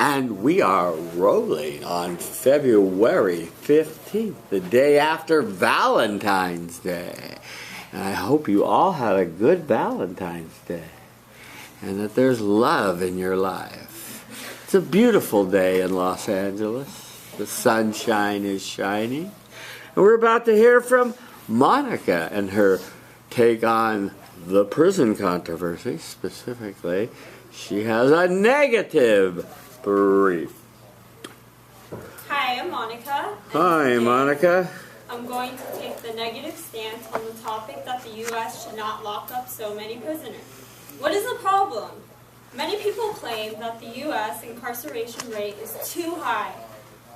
And we are rolling on February 15th, the day after Valentine's Day. And I hope you all had a good Valentine's Day and that there's love in your life. It's a beautiful day in Los Angeles. The sunshine is shining. And we're about to hear from Monica and her take on the prison controversy. Specifically, she has a negative brief. Hi, I'm Monica. Hi, Monica. I'm going to take the negative stance on the topic that the U.S. should not lock up so many prisoners. What is the problem? Many people claim that the U.S. incarceration rate is too high.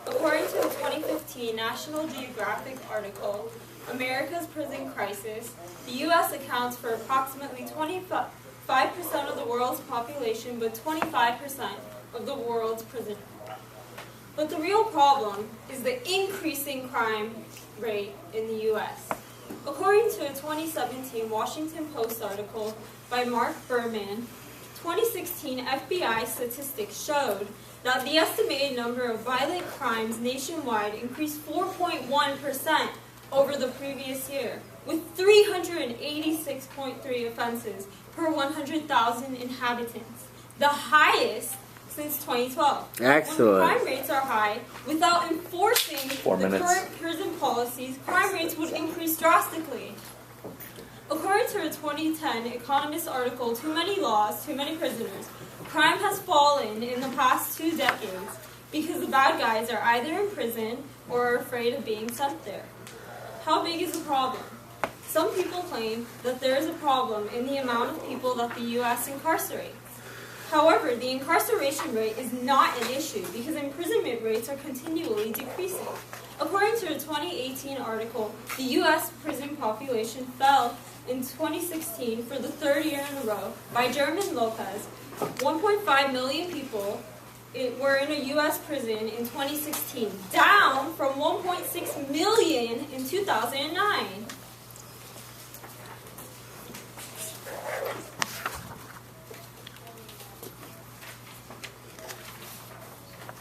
According to a 2015 National Geographic article, America's Prison Crisis, the U.S. accounts for approximately 25% of the world's population, but 25% of the world's prisoners. But the real problem is the increasing crime rate in the U.S. According to a 2017 Washington Post article by Mark Berman, 2016 FBI statistics showed that the estimated number of violent crimes nationwide increased 4.1% over the previous year, with 386.3 offenses per 100,000 inhabitants, the highest since 2012. Excellent. When crime rates are high, without enforcing current prison policies, crime rates would increase drastically. According to a 2010 Economist article, Too Many Laws, Too Many Prisoners, crime has fallen in the past 2 decades because the bad guys are either in prison or are afraid of being sent there. How big is the problem? Some people claim that there is a problem in the amount of people that the U.S. incarcerates. However, the incarceration rate is not an issue because imprisonment rates are continually decreasing. According to a 2018 article, the U.S. prison population fell in 2016 for the 3rd year in a row by German Lopez. 1.5 million people were in a U.S. prison in 2016, down from 1.6 million in 2009.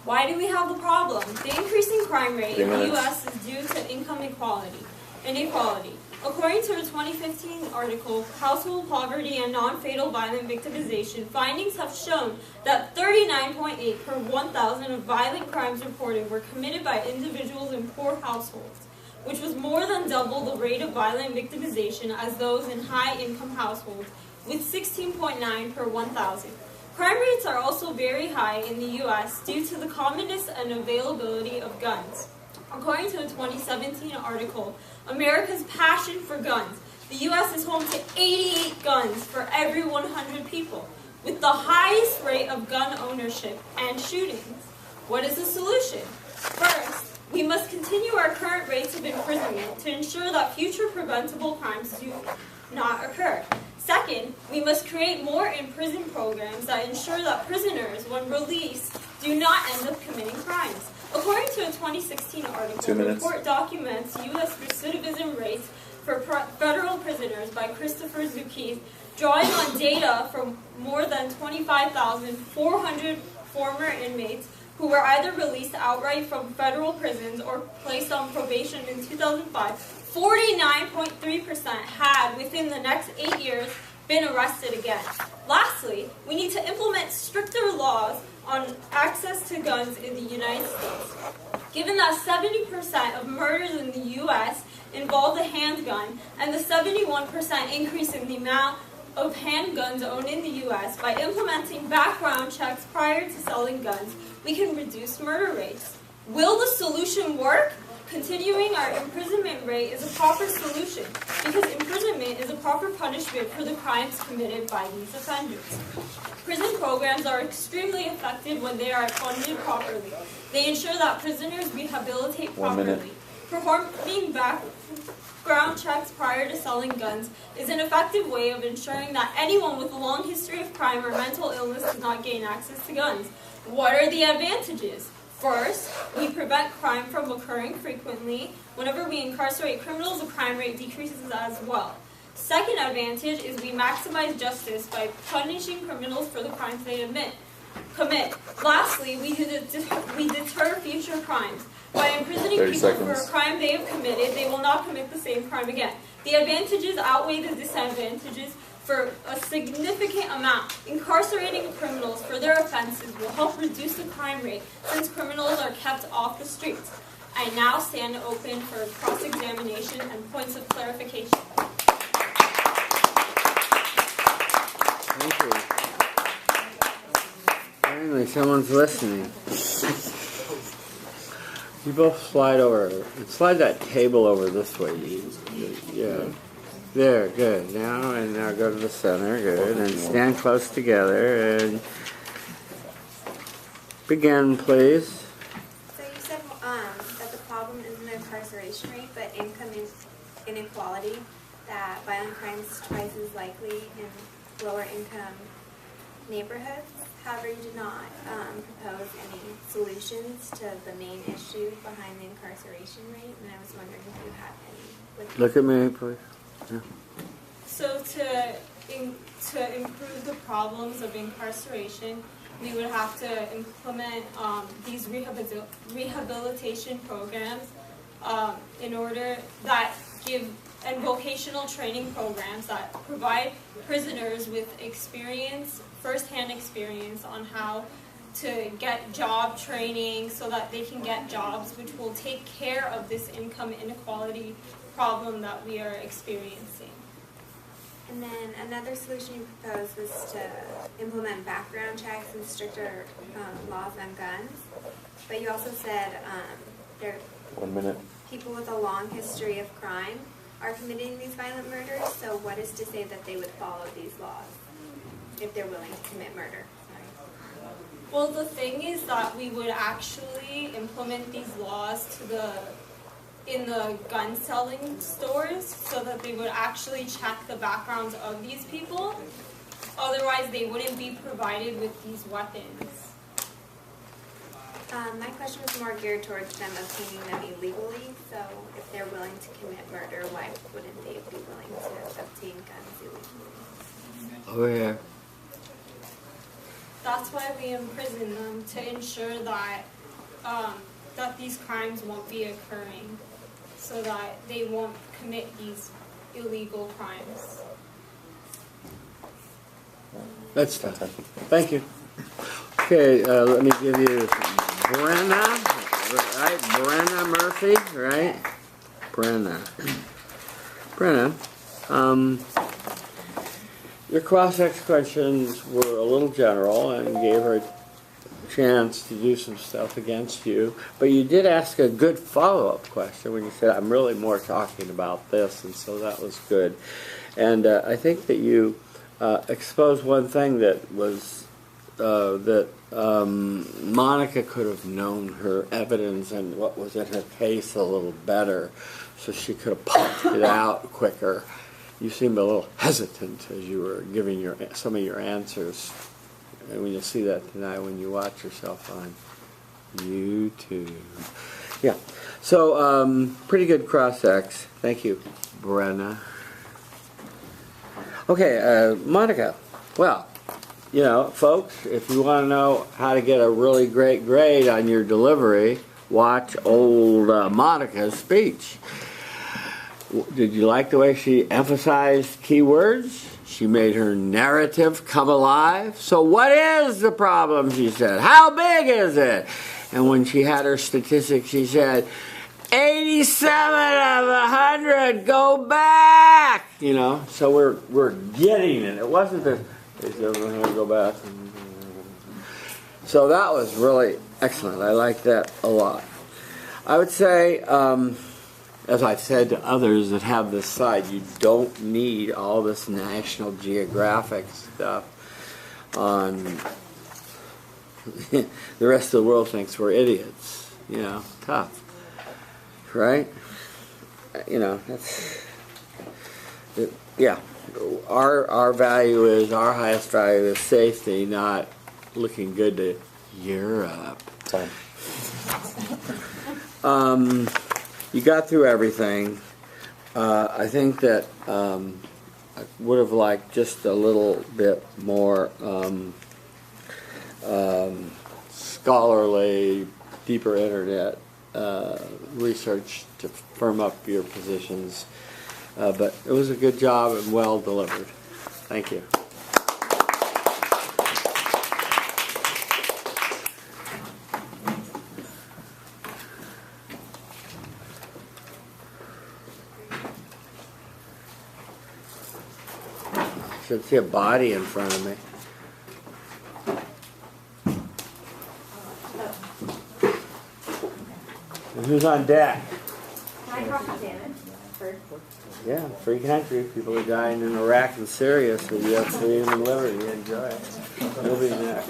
Why do we have the problem? The increasing crime rate in the U.S. is due to income inequality. According to a 2015 article, Household Poverty and Non-Fatal Violent Victimization, findings have shown that 39.8 per 1,000 of violent crimes reported were committed by individuals in poor households, which was more than double the rate of violent victimization as those in high-income households, with 16.9 per 1,000. Crime rates are also very high in the U.S. due to the commonness and availability of guns. According to a 2017 article, America's Passion for Guns, the U.S. is home to 88 guns for every 100 people, with the highest rate of gun ownership and shootings. What is the solution? First, we must continue our current rates of imprisonment to ensure that future preventable crimes do not occur. Second, we must create more in-prison programs that ensure that prisoners, when released, do not end up committing crimes. According to a 2016 article, the report documents U.S. recidivism rates for federal prisoners by Christopher Zucchi, drawing on data from more than 25,400 former inmates who were either released outright from federal prisons or placed on probation in 2005. 49.3% had, within the next 8 years, been arrested again. Lastly, we need to implement stricter laws on access to guns in the United States. Given that 70% of murders in the U.S. involve a handgun, and the 71% increase in the amount of handguns owned in the U.S., by implementing background checks prior to selling guns, we can reduce murder rates. Will the solution work? Continuing our imprisonment rate is a proper solution because imprisonment is a proper punishment for the crimes committed by these offenders. Prison programs are extremely effective when they are funded properly. They ensure that prisoners rehabilitate properly. Performing background checks prior to selling guns is an effective way of ensuring that anyone with a long history of crime or mental illness does not gain access to guns. What are the advantages? First, we prevent crime from occurring frequently. Whenever we incarcerate criminals, the crime rate decreases as well. Second advantage is we maximize justice by punishing criminals for the crimes they commit. commit. Lastly, we deter future crimes. By imprisoning people for a crime they have committed, they will not commit the same crime again. The advantages outweigh the disadvantages for a significant amount. Incarcerating criminals for their offenses will help reduce the crime rate since criminals are kept off the streets. I now stand open for cross-examination and points of clarification. Thank you. Finally, someone's listening. You both slide over. Slide that table over this way. Yeah. There, good. Now go to the center. Good. And stand close together. And begin, please. So you said that the problem isn't the incarceration rate, but income inequality, that violent crime is twice as likely in lower income neighborhoods. However, you did not propose any solutions to the main issue behind the incarceration rate, and I was wondering if you had any. Look at me, please. Yeah. So to improve the problems of incarceration, we would have to implement these rehabilitation programs in order that give and vocational training programs that provide prisoners with experience, first-hand experience on how to get job training so that they can get jobs which will take care of this income inequality problem that we are experiencing. And then another solution you proposed was to implement background checks and stricter laws on guns. But you also said there 1 minute. people with a long history of crime are committing these violent murders. So what is to say that they would follow these laws if they're willing to commit murder? Sorry. Well, the thing is that we would actually implement these laws in the gun selling stores so that they would actually check the backgrounds of these people. Otherwise, they wouldn't be provided with these weapons. My question was more geared towards them obtaining them illegally. So if they're willing to commit murder, why wouldn't they be willing to obtain guns illegally? Over here. That's why we imprison them, to ensure that that these crimes won't be occurring, so that they won't commit these illegal crimes. That's tough. Thank you. Okay, let me give you Brenna, right? Brenna Murphy, right? Brenna. Your cross-ex questions were a little general and gave her a chance to do some stuff against you, but you did ask a good follow-up question when you said, I'm really more talking about this, and so that was good. And I think that you exposed one thing that was that Monica could have known her evidence and what was in her case a little better, so she could have pumped it out quicker. You seemed a little hesitant as you were giving some of your answers, and you'll see that tonight when you watch yourself on YouTube. Yeah, so pretty good cross-ex. Thank you, Brenna. Okay, Monica. Well, you know, folks, if you want to know how to get a really great grade on your delivery, watch old Monica's speech. Did you like the way she emphasized key words? She made her narrative come alive. So what is the problem, she said? How big is it? And when she had her statistics, she said, 87 of 100 go back. You know, so we're getting it. It wasn't this, 87 of 100 go back. So that was really excellent. I like that a lot. I would say, as I've said to others that have this side, you don't need all this National Geographic stuff on the rest of the world thinks we're idiots. You know, tough. Right? You know, yeah. Our value is, our highest value is safety, not looking good to Europe. Time. You got through everything. I think that I would have liked just a little bit more scholarly, deeper internet research to firm up your positions. But it was a good job and well delivered. Thank you. I should see a body in front of me. And who's on deck? Yeah, free country. People are dying in Iraq and Syria, so you have freedom and liberty. Enjoy it. We'll be next.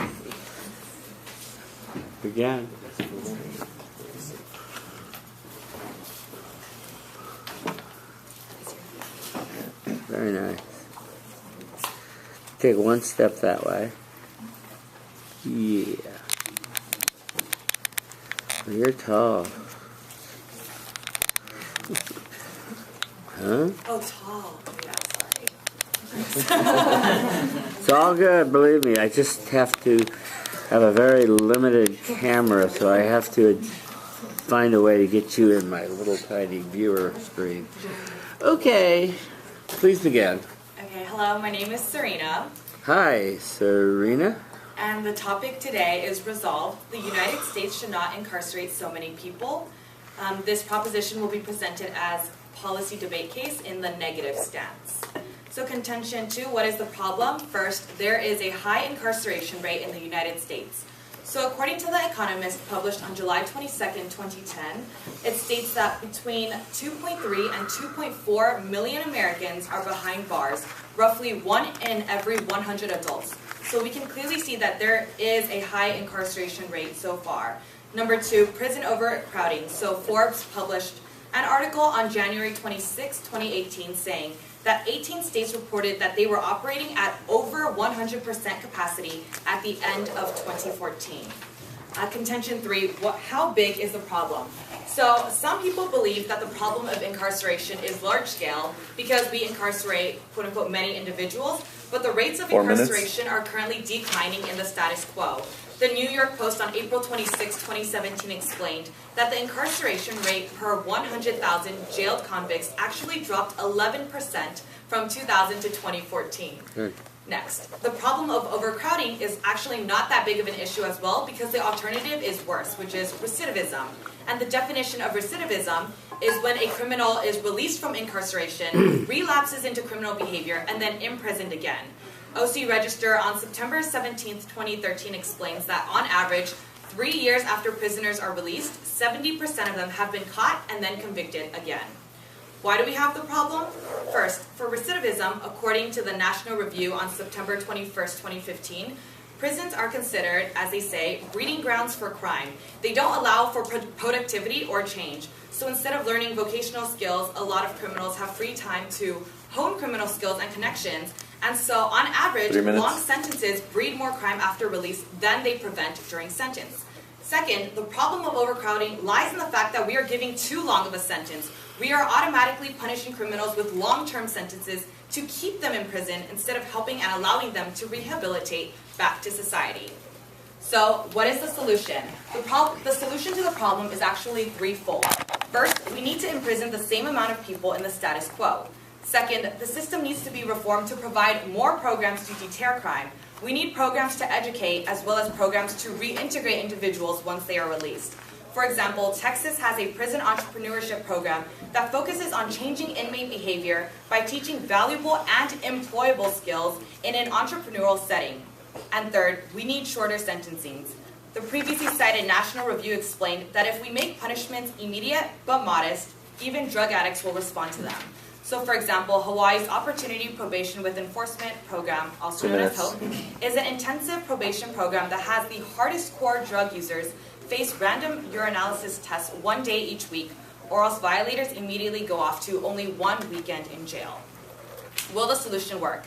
Again. Very nice. Take one step that way. Yeah. You're tall. Huh? Oh, tall. Yeah, sorry. It's all good, believe me. I just have to have a very limited camera, so I have to find a way to get you in my little tiny viewer screen. Okay, please begin. Okay, hello, my name is Serena. Hi, Serena. And the topic today is resolve. The United States should not incarcerate so many people. This proposition will be presented as policy debate case in the negative stance. So contention 2, what is the problem? First, there is a high incarceration rate in the United States. So according to The Economist, published on July 22nd, 2010, it states that between 2.3 and 2.4 million Americans are behind bars, roughly 1 in every 100 adults. So we can clearly see that there is a high incarceration rate so far. Number 2, prison overcrowding. So Forbes published an article on January 26, 2018 saying that 18 states reported that they were operating at over 100% capacity at the end of 2014. Contention 3, how big is the problem? So some people believe that the problem of incarceration is large scale because we incarcerate, quote unquote, many individuals, but the rates of incarceration are currently declining in the status quo. The New York Post on April 26, 2017 explained that the incarceration rate per 100,000 jailed convicts actually dropped 11% from 2000 to 2014. Next, the problem of overcrowding is actually not that big of an issue as well because the alternative is worse, which is recidivism. And the definition of recidivism is when a criminal is released from incarceration, relapses into criminal behavior, and then imprisoned again. OC Register on September 17, 2013 explains that on average, 3 years after prisoners are released, 70% of them have been caught and then convicted again. Why do we have the problem? First, for recidivism, according to the National Review on September 21, 2015, prisons are considered, as they say, breeding grounds for crime. They don't allow for productivity or change. So instead of learning vocational skills, a lot of criminals have free time to hone criminal skills and connections. And so, on average, long sentences breed more crime after release than they prevent during sentence. Second, the problem of overcrowding lies in the fact that we are giving too long of a sentence. We are automatically punishing criminals with long-term sentences to keep them in prison instead of helping and allowing them to rehabilitate back to society. So, what is the solution? The solution to the problem is actually threefold. First, we need to imprison the same amount of people in the status quo. Second, the system needs to be reformed to provide more programs to deter crime. We need programs to educate as well as programs to reintegrate individuals once they are released. For example, Texas has a prison entrepreneurship program that focuses on changing inmate behavior by teaching valuable and employable skills in an entrepreneurial setting. And third, we need shorter sentencings. The previously cited National Review explained that if we make punishments immediate but modest, even drug addicts will respond to them. So, for example, Hawaii's Opportunity Probation with Enforcement program, also known as HOPE, is an intensive probation program that has the hardest core drug users face random urinalysis tests 1 day each week, or else violators immediately go off to only 1 weekend in jail. Will the solution work?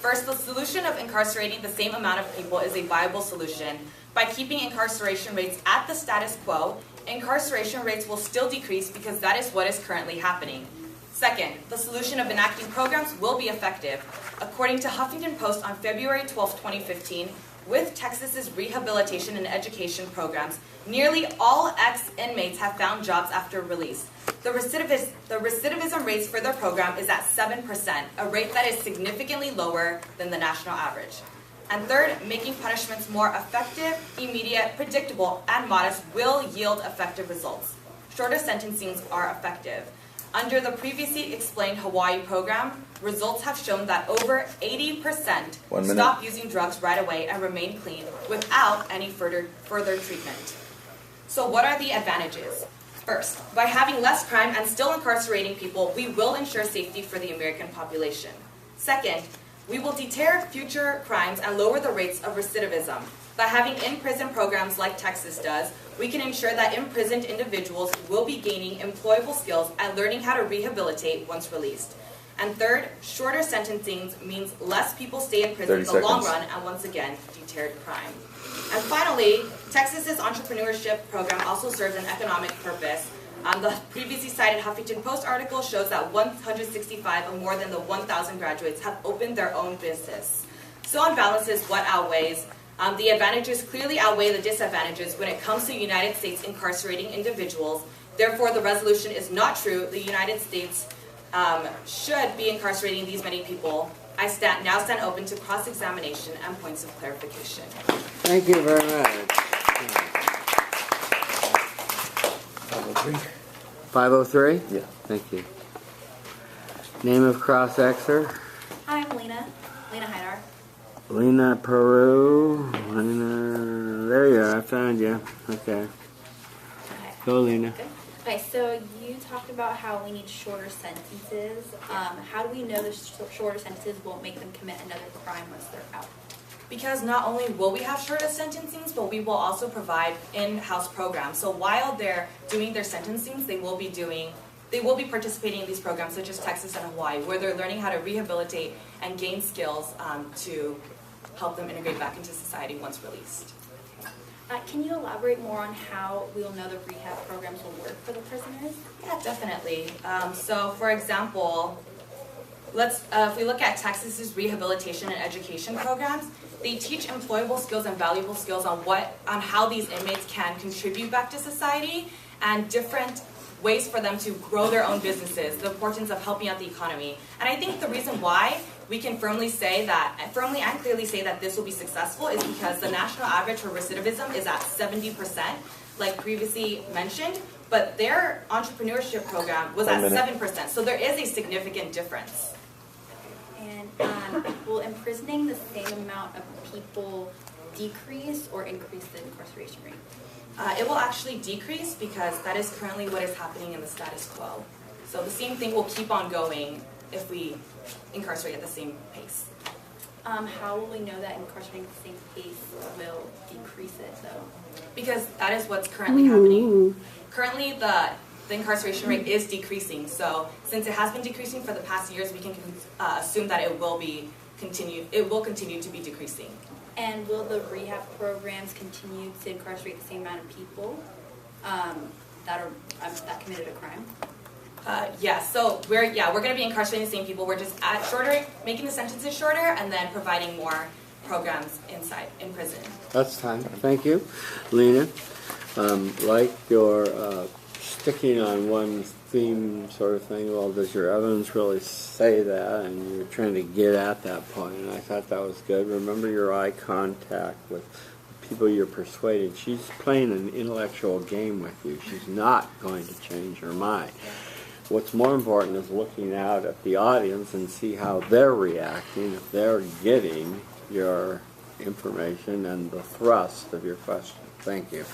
First, the solution of incarcerating the same amount of people is a viable solution. By keeping incarceration rates at the status quo, incarceration rates will still decrease because that is what is currently happening. Second, the solution of enacting programs will be effective. According to Huffington Post on February 12, 2015, With Texas's rehabilitation and education programs, nearly all ex-inmates have found jobs after release. The recidivism rates for their program is at 7%, a rate that is significantly lower than the national average. And third, making punishments more effective, immediate, predictable, and modest will yield effective results. Shorter sentencings are effective. Under the previously explained Hawaii program, results have shown that over 80% stop using drugs right away and remain clean without any further treatment. So what are the advantages? First, by having less crime and still incarcerating people, we will ensure safety for the American population. Second, we will deter future crimes and lower the rates of recidivism. By having in-prison programs like Texas does, we can ensure that imprisoned individuals will be gaining employable skills and learning how to rehabilitate once released. And third, shorter sentencing means less people stay in prison in the long run and once again, deterred crime. And finally, Texas's entrepreneurship program also serves an economic purpose. The previously cited Huffington Post article shows that 165 of more than the 1,000 graduates have opened their own business. So on balance is what outweighs. The advantages clearly outweigh the disadvantages when it comes to United States incarcerating individuals. Therefore, the resolution is not true. The United States should be incarcerating these many people. I now stand open to cross-examination and points of clarification. Thank you very much. 503? Yeah. Thank you. Name of cross-exer? Hi, I'm Lena Haidar. Lena Peru. Lena, there you are. I found you. Okay. Go, Lena. Good. Okay, so you talked about how we need shorter sentences. How do we know the shorter sentences won't make them commit another crime once they're out? Because not only will we have shorter sentencings, but we will also provide in-house programs. So while they're doing their sentencings, they will be participating in these programs such as Texas and Hawaii, where they're learning how to rehabilitate and gain skills to help them integrate back into society once released. Can you elaborate more on how we'll know the rehab programs will work for the prisoners? Yeah, definitely. So for example, if we look at Texas's rehabilitation and education programs, they teach employable skills and valuable skills on how these inmates can contribute back to society and different ways for them to grow their own businesses, the importance of helping out the economy. And I think the reason why we can firmly and clearly say that this will be successful is because the national average for recidivism is at 70%, like previously mentioned, but their entrepreneurship program was at 7%, so there is a significant difference. And will imprisoning the same amount of people decrease or increase the incarceration rate? It will actually decrease because that is currently what is happening in the status quo. So the same thing will keep on going if we incarcerate at the same pace. How will we know that incarcerating at the same pace will decrease it, though? Because that is what's currently happening. Currently, the incarceration rate is decreasing. So since it has been decreasing for the past years, we can assume that it will continue to be decreasing. And will the rehab programs continue to incarcerate the same amount of people that committed a crime? Yes. So we're going to be incarcerating the same people. We're just making the sentences shorter, and then providing more programs in prison. That's time. Thank you, Lena. Like your sticking on one theme sort of thing. Well, does your evidence really say that? And you're trying to get at that point, and I thought that was good. Remember your eye contact with people you're persuading. She's playing an intellectual game with you. She's not going to change her mind. What's more important is looking out at the audience and see how they're reacting, if they're getting your information and the thrust of your question. Thank you.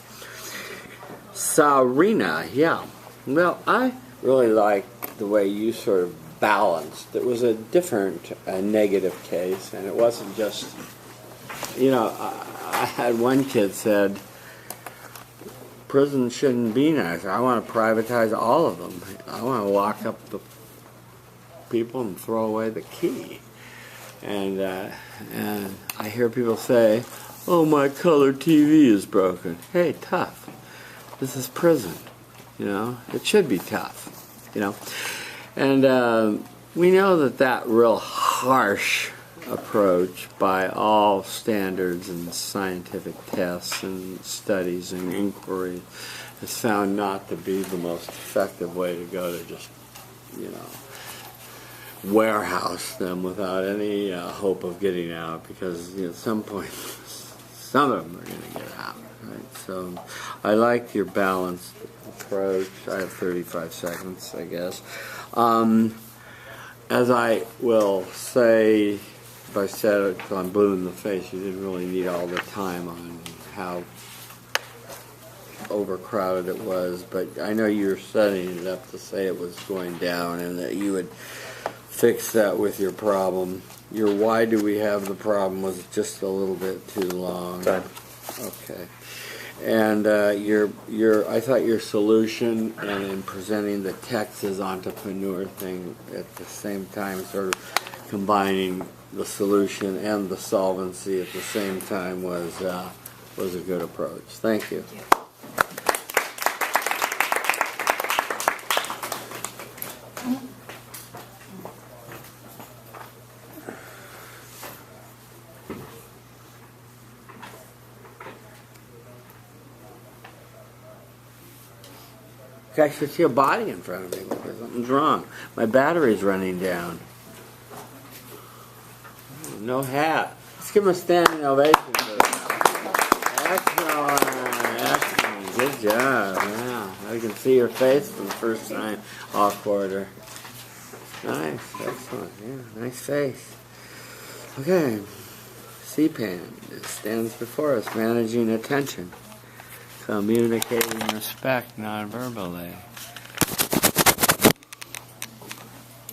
Sarina, yeah. Well, I really like the way you sort of balanced. It was a different negative case, and it wasn't just, I had one kid said, prison shouldn't be nice. I want to privatize all of them. I want to lock up the people and throw away the key. And I hear people say, oh, my color TV is broken. Hey, tough. This is prison. It should be tough. And we know that real harsh approach by all standards and scientific tests and studies and inquiry is found not to be the most effective way to go, to just, warehouse them without any hope of getting out, because at some point some of them are going to get out, right? So I like your balanced approach. I have 35 seconds, I guess. As I will say, if I said it till I'm blue in the face, you didn't really need all the time on how overcrowded it was, but I know you're setting it up to say it was going down and that you would fix that with your problem. Your why do we have the problem was just a little bit too long. Time. Okay. And I thought your solution and in presenting the Texas entrepreneur thing at the same time, sort of combining the solution and the solvency at the same time, was a good approach. Thank you. I should see a body in front of me because something's wrong. My battery's running down. No hat. Let's give him a standing ovation for that. Excellent. Good job. Yeah. I can see your face for the first time all quarter. Nice. Excellent. Yeah. Nice face. Okay. CPAN. It stands before us, managing attention. Communicating respect non-verbally.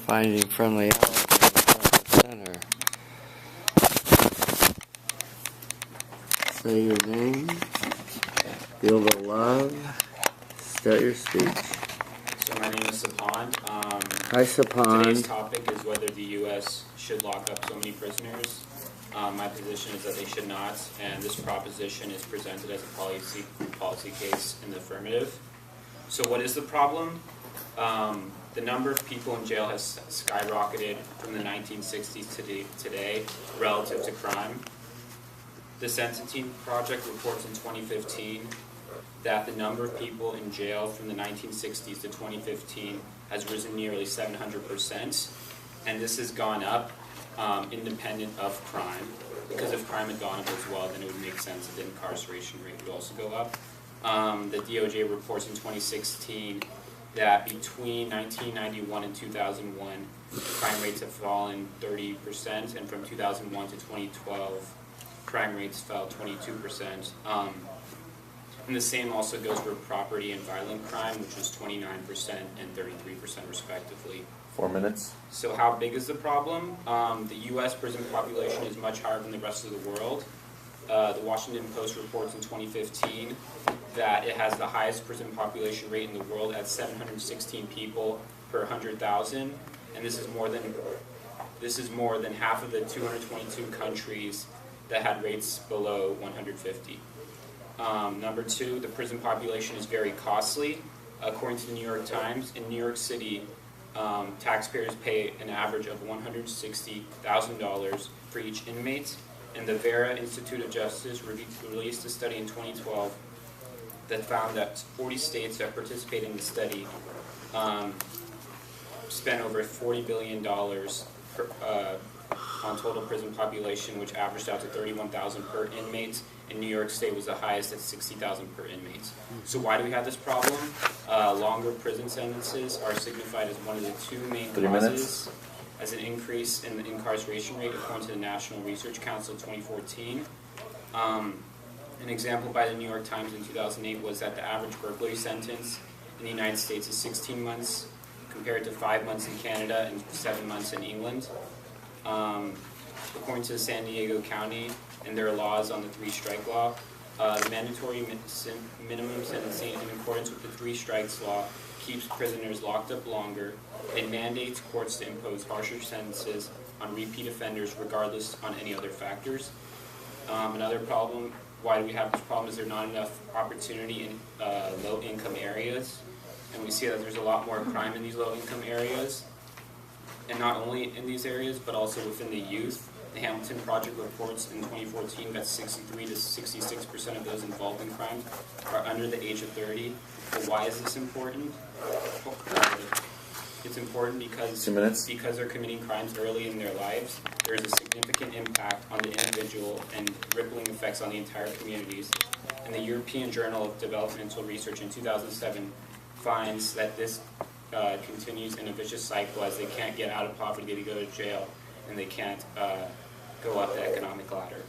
Finding friendly elements in the center. Say your name. Feel the love. Start your speech. So my name is Sapan. Hi, Sapan. Today's topic is whether the U.S. should lock up so many prisoners. My position is that they should not, and this proposition is presented as a policy case in the affirmative. So what is the problem? The number of people in jail has skyrocketed from the 1960s to today relative to crime. The Sentencing Project reports in 2015 that the number of people in jail from the 1960s to 2015 has risen nearly 700%, and this has gone up independent of crime, because if crime had gone up as well, then it would make sense that the incarceration rate would also go up. The DOJ reports in 2016 that between 1991 and 2001, crime rates have fallen 30%, and from 2001 to 2012, crime rates fell 22%. And the same also goes for property and violent crime, which was 29% and 33% respectively. 4 minutes. So how big is the problem? The U.S. prison population is much higher than the rest of the world. The Washington Post reports in 2015 that it has the highest prison population rate in the world at 716 people per 100,000, and this is more than half of the 222 countries that had rates below 150. Number two, the prison population is very costly. According to the New York Times, in New York City, taxpayers pay an average of $160,000 for each inmate, and the Vera Institute of Justice released a study in 2012 that found that 40 states that participated in the study spent over $40 billion on total prison population, which averaged out to $31,000 per inmate, and New York State was the highest at $60,000 per inmate. So why do we have this problem? Longer prison sentences are signified as one of the two main causes as an increase in the incarceration rate, according to the National Research Council 2014. An example by the New York Times in 2008 was that the average burglary sentence in the United States is 16 months, compared to 5 months in Canada and 7 months in England. According to the San Diego County and their laws on the three-strike law, the mandatory minimum sentencing in accordance with the three strikes law keeps prisoners locked up longer. It mandates courts to impose harsher sentences on repeat offenders regardless on any other factors. Another problem, why do we have this problem, is there not enough opportunity in low-income areas. And we see that there's a lot more crime in these low-income areas. And not only in these areas, but also within the youth. The Hamilton Project reports in 2014 that 63 to 66% of those involved in crime are under the age of 30. But why is this important? It's important because they're committing crimes early in their lives. There is a significant impact on the individual and rippling effects on the entire communities. And the European Journal of Developmental Research in 2007 finds that this continues in a vicious cycle as they can't get out of poverty, they go to jail, and they can't go up the economic ladder.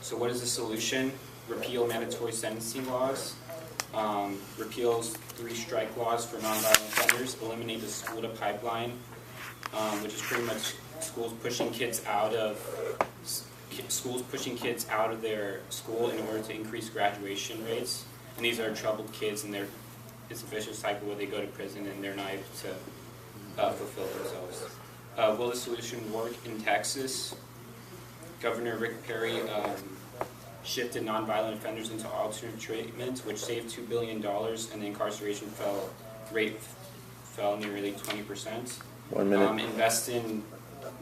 So what is the solution? Repeal mandatory sentencing laws, repeals 3-strike laws for nonviolent offenders, eliminate the school-to pipeline, which is pretty much schools pushing kids out of their school in order to increase graduation rates. And these are troubled kids, and it's a vicious cycle where they go to prison and they're not able to fulfill themselves. Will the solution work in Texas? Governor Rick Perry shifted nonviolent offenders into alternate treatment, which saved $2 billion, and the incarceration rate fell nearly 20%. 1 minute. Invest in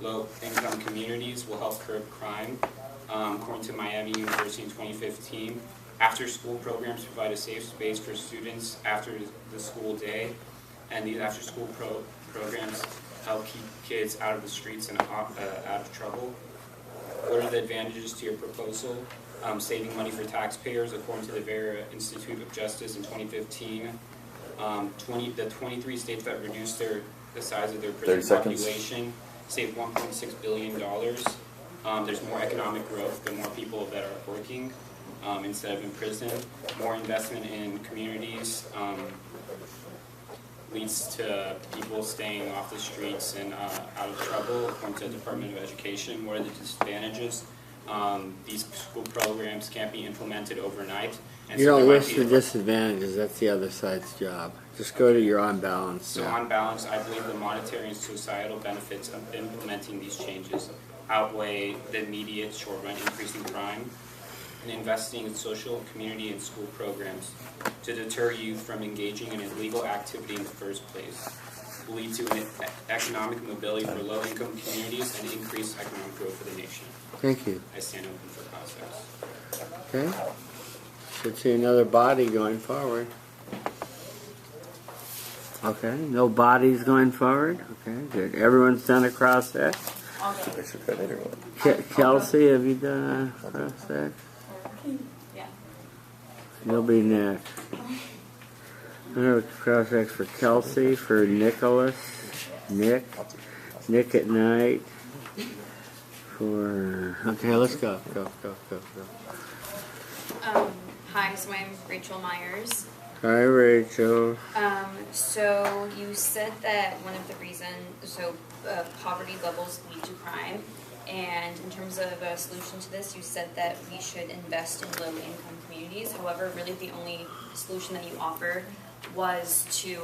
low-income communities will help curb crime. According to Miami University in 2015, after-school programs provide a safe space for students after the school day, and these after-school programs help keep kids out of the streets and out of trouble. What are the advantages to your proposal? Saving money for taxpayers, according to the Vera Institute of Justice in 2015. The 23 states that reduced the size of their prison population saved $1.6 billion. There's more economic growth, the more people that are working instead of in prison. More investment in communities leads to people staying off the streets and out of trouble, according to the Department of Education. What are the disadvantages? These school programs can't be implemented overnight. And You so don't there might list be- the disadvantages. That's the other side's job. Just go to your on balance. So on balance, I believe the monetary and societal benefits of implementing these changes outweigh the immediate short-run increase in crime, and investing in social, community, and school programs to deter youth from engaging in illegal activity in the first place will lead to an economic mobility for low-income communities and increased economic growth for the nation. Thank you. I stand open for process. Okay. Should see another body going forward. Okay. No bodies going forward. Okay. Good. Everyone's done a cross sex. Kelsey, have you done a cross sex? Yeah. You'll be next. I'm going to cross sex for Kelsey, for Nicholas, Nick at night. Okay, let's go. Go. Hi, so I'm Rachel Myers. Hi, Rachel. So you said that one of the reasons, poverty levels lead to crime, and in terms of a solution to this, you said that we should invest in low-income communities. However, really the only solution that you offered was to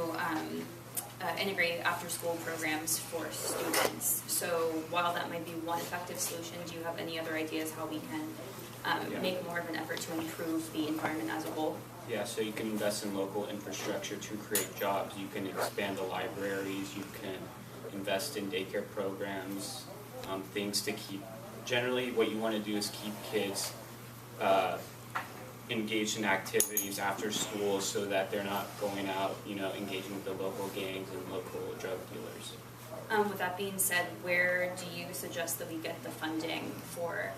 integrate after-school programs for students. So while that might be one effective solution, do you have any other ideas how we can make more of an effort to improve the environment as a whole? Yeah, so you can invest in local infrastructure to create jobs. You can expand the libraries. You can invest in daycare programs, things to keep. Generally, what you want to do is keep kids engaged in activities after school so that they're not going out, engaging with the local gangs and local drug dealers. With that being said, where do you suggest that we get the funding for,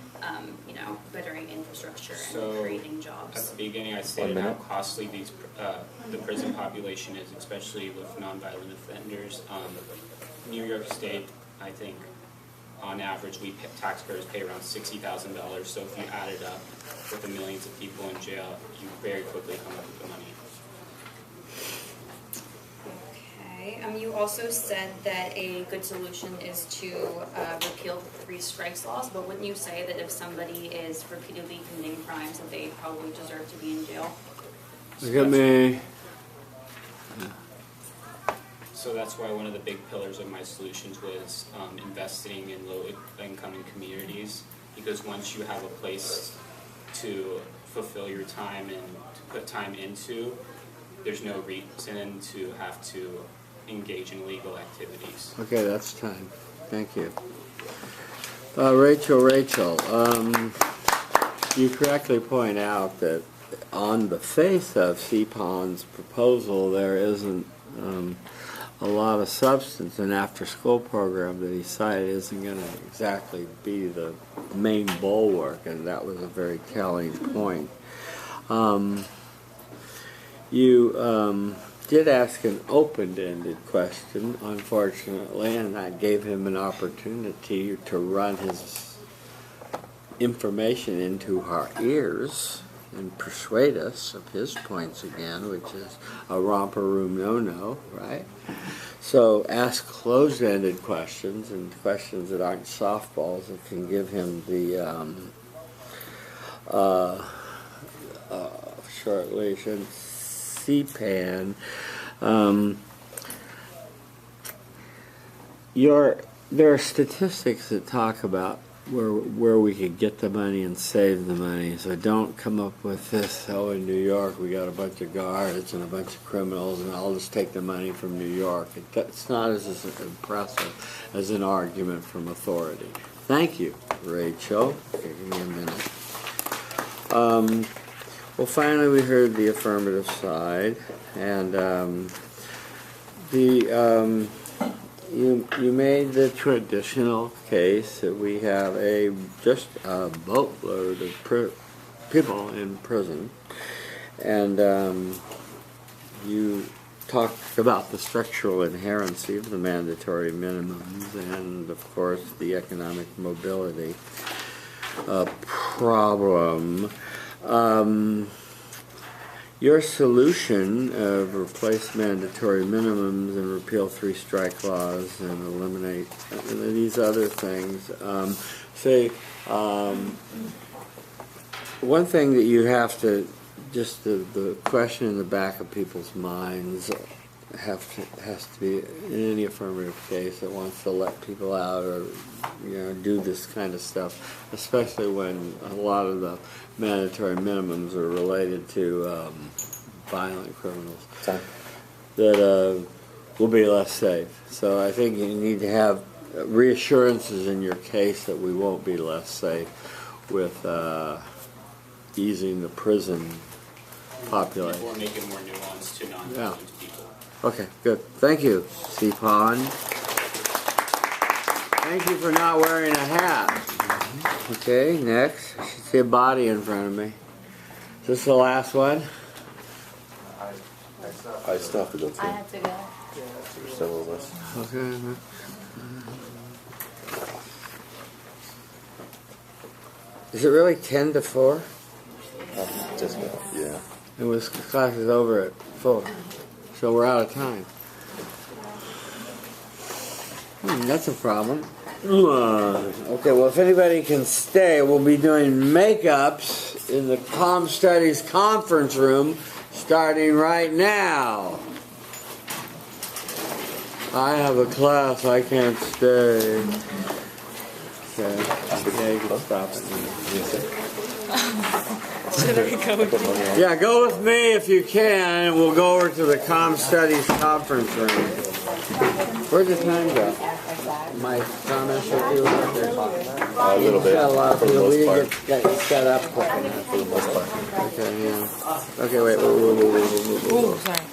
bettering infrastructure and creating jobs? At the beginning, I stated how costly the prison population is, especially with nonviolent offenders. New York State, I think, on average, taxpayers pay around $60,000. So if you add it up with the millions of people in jail, you very quickly come up with the money. Okay. You also said that a good solution is to repeal the 3 strikes laws, but wouldn't you say that if somebody is repeatedly committing crimes, that they probably deserve to be in jail? Look at me. So that's why one of the big pillars of my solutions was investing in low-income communities, because once you have a place to fulfill your time and to put time into, there's no reason to have to engage in illegal activities. Okay, that's time. Thank you. Rachel, you correctly point out that on the face of CPON's proposal, there isn't a lot of substance. An after-school program that he cited isn't going to exactly be the main bulwark, and that was a very telling point. You did ask an open-ended question, unfortunately, and I gave him an opportunity to run his information into our ears and persuade us of his points again, which is a romper room no-no, right? So ask closed-ended questions and questions that aren't softballs that can give him the short leash. And CPAN, there are statistics that talk about where we could get the money and save the money. So don't come up with this, oh, in New York we got a bunch of guards and a bunch of criminals and I'll just take the money from New York. It's not as impressive as an argument from authority. Thank you, Rachel. Okay, give me a minute. Well, finally we heard the affirmative side, and you made the traditional case that we have just a boatload of people in prison, and you talked about the structural inherency of the mandatory minimums and, of course, the economic mobility problem. Your solution of replace mandatory minimums and repeal 3 strike laws and eliminate these other things. One thing that you have to, just the question in the back of people's minds has to be, in any affirmative case that wants to let people out or do this kind of stuff, especially when a lot of the mandatory minimums are related to violent criminals, that will be less safe. So I think you need to have reassurances in your case that we won't be less safe with easing the prison population. Or make it more nuanced to non-violent people. Okay, good. Thank you, CPON. Thank you for not wearing a hat. Okay, next. I should see a body in front of me. Is this the last one? I still have to go too. I have to go. For several of us. Okay. Is it really 10 to 4? Just about, yeah. It was, class is over at 4. So we're out of time. That's a problem. Okay, well, if anybody can stay, we'll be doing makeups in the Comm Studies conference room starting right now. I have a class, I can't stay. Okay, yeah, you can stop it. Yeah, go with me if you can, and we'll go over to the Comm Studies conference room. Where'd the time go? My comments with you right there? A little bit. Got a lot of For the people. We most didn't part. get set up quick enough. For the most part. Okay, yeah. Okay, wait. Whoa. Sorry.